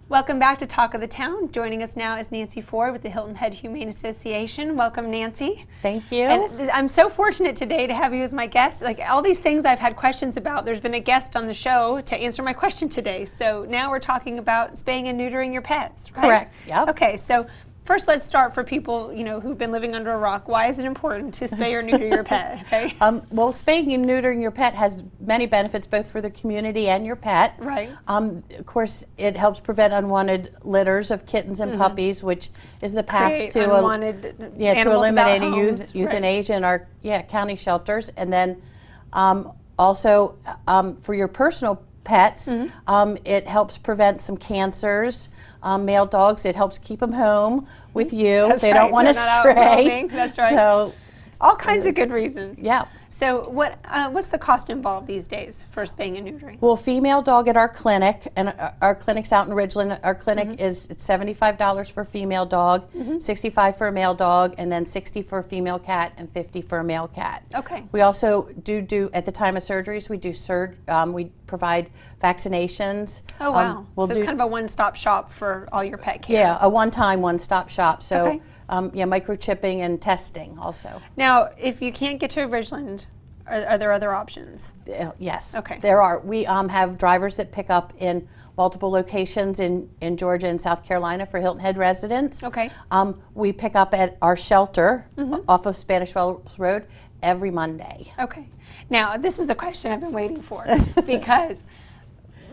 Welcome back to Talk of the Town. Joining us now is Nancy Foard with the Hilton Head Humane Association. Welcome, Nancy. Thank you. And I'm so fortunate today to have you as my guest. Like all these things I've had questions about, there's been a guest on the show to answer my question today. So now we're talking about spaying and neutering your pets, right? Correct. Yep. Okay, so first let's start for people, who've been living under a rock. Why is it important to spay or neuter your pet? Okay. Well, spaying and neutering your pet has many benefits both for the community and your pet. Right. Of course, it helps prevent unwanted litters of kittens and puppies, which is the path to eliminating euthanasia in our county shelters. And then also for your personal pets, it helps prevent some cancers. Male dogs, it helps keep them home with you. That's they right. don't want to stray. That's right. So all kinds of good reasons. Yeah. So what's the cost involved these days for spaying and neutering? Well, female dog at our clinic, and our clinic's out in Ridgeland. Our clinic it's $75 for a female dog, $65 for a male dog, and then $60 for a female cat and $50 for a male cat. Okay. We also do at the time of surgeries, we provide vaccinations. Oh wow! So it's kind of a one-stop shop for all your pet care. Yeah, a one-stop shop. So. Okay. Microchipping and testing also. Now, if you can't get to Ridgeland, are there other options? Yes, okay. There are. We have drivers that pick up in multiple locations in Georgia and South Carolina for Hilton Head residents. Okay. We pick up at our shelter off of Spanish Wells Road every Monday. Okay. Now, this is the question I've been waiting for because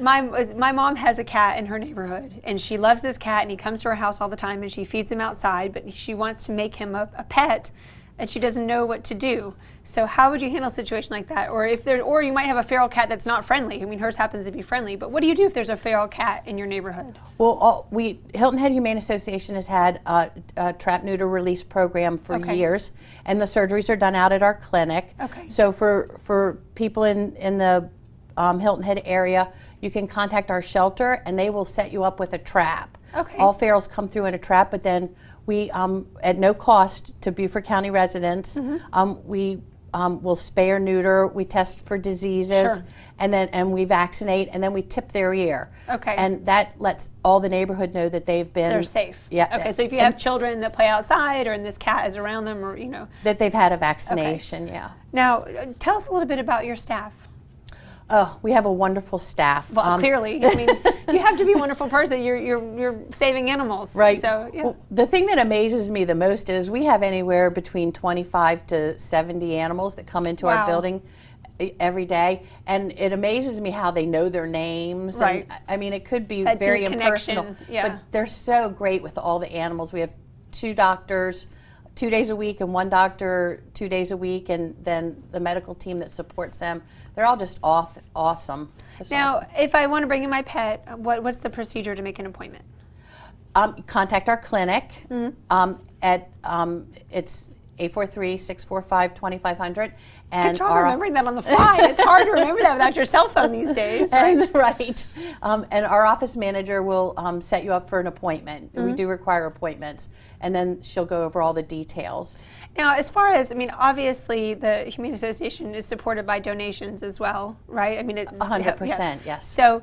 my mom has a cat in her neighborhood, and she loves this cat, and he comes to her house all the time, and she feeds him outside, but she wants to make him a pet, and she doesn't know what to do. So how would you handle a situation like that? Or or you might have a feral cat that's not friendly. I mean, hers happens to be friendly, but what do you do if there's a feral cat in your neighborhood? Well, Hilton Head Humane Association has had a trap neuter release program for years, and the surgeries are done out at our clinic. Okay. So for people in the Hilton Head area, you can contact our shelter and they will set you up with a trap. Okay. All ferals come through in a trap, but then we, at no cost to Beaufort County residents, we will spay or neuter, we test for diseases, and we vaccinate, and then we tip their ear. Okay. And that lets all the neighborhood know that they're safe. Yeah. Okay, so if you have children that play outside, or and this cat is around them, or that they've had a vaccination. Yeah. Now, tell us a little bit about your staff. Oh, we have a wonderful staff. Well, clearly, I mean, you have to be a wonderful person. You're saving animals, right? So, yeah. Well, the thing that amazes me the most is we have anywhere between 25 to 70 animals that come into our building every day, and it amazes me how they know their names. Right. And, I mean, it could be That very deep impersonal, connection, yeah. but they're so great with all the animals. We have 2 doctors 2 days a week and 1 doctor 2 days a week, and then the medical team that supports them. They're all just awesome. Now, if I want to bring in my pet, what's the procedure to make an appointment? Contact our clinic at it's 843-645-2500. Good job remembering that on the fly. It's hard to remember that without your cell phone these days. Right. Right. And our office manager will set you up for an appointment. We do require appointments, and then she'll go over all the details. Now, as far as, I mean, obviously the Humane Association is supported by donations as well, right? I mean, 100%, yes. So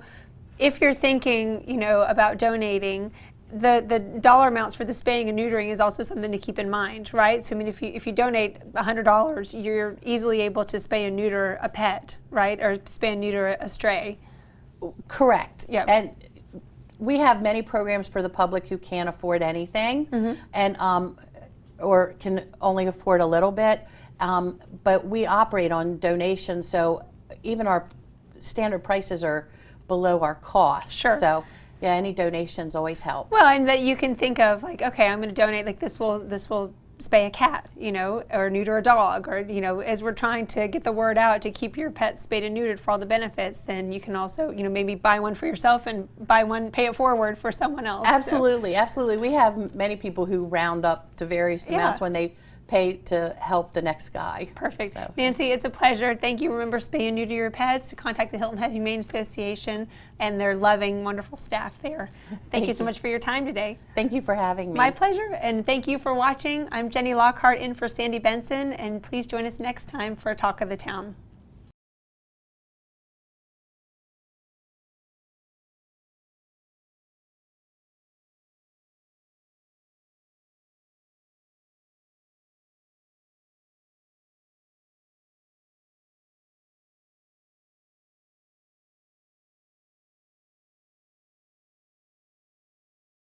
if you're thinking, about donating, the dollar amounts for the spaying and neutering is also something to keep in mind, right? So I mean, if you donate $100, you're easily able to spay and neuter a pet, right? Or spay and neuter a stray. Correct. Yeah. And we have many programs for the public who can't afford anything, and or can only afford a little bit. But we operate on donations, so even our standard prices are below our cost. Sure. So. Yeah, any donations always help. Well, and that you can think of like, okay, I'm going to donate, like this will spay a cat, or neuter a dog, or, as we're trying to get the word out to keep your pet spayed and neutered for all the benefits, then you can also, maybe buy one for yourself and buy one, pay it forward for someone else. Absolutely, absolutely. We have many people who round up to various amounts when they pay to help the next guy. Perfect. So. Nancy, it's a pleasure. Thank you. Remember, spay and neuter your pets. Contact the Hilton Head Humane Association and their loving, wonderful staff there. Thank you so much for your time today. Thank you for having me. My pleasure, and thank you for watching. I'm Jenny Lockhart in for Sandy Benson, and please join us next time for a Talk of the Town.